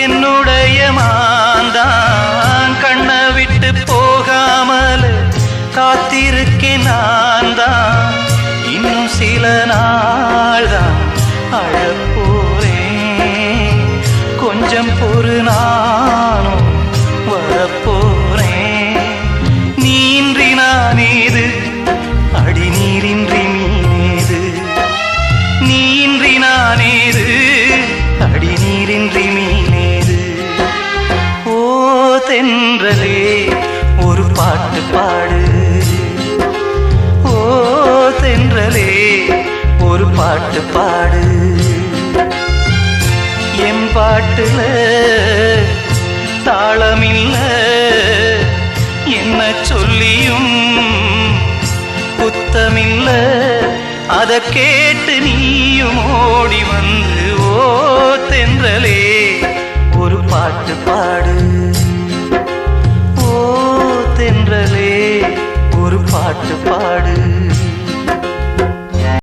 என்னுடைய மாந்தான் கண்ணை விட்டு போகாமல் காத்திருக்கேன் நான் தான். இன்னும் சில நாள் தான் அழப்போறேன், கொஞ்சம் பொறு நானும் வரப்போறேன். நீன்றி நானேது அடி நீரின்றி மீனேது, நீன்றி நானேது அடி நீரின்றி மீனேது. ஓ தென்றலே ஒரு பாட்டு பாடு, ஓ தென்றலே ஒரு பாட்டு பாடு. என் பாட்டுல தாளமில்ல என்ன சொல்லியும் புத்தமில்ல, அத கேட்டு நீயும் ஓடி வந்து ஓ தென்றலே ஒரு பாட்டு பாடு, ஓ தென்றலே ஒரு பாட்டு பாடு.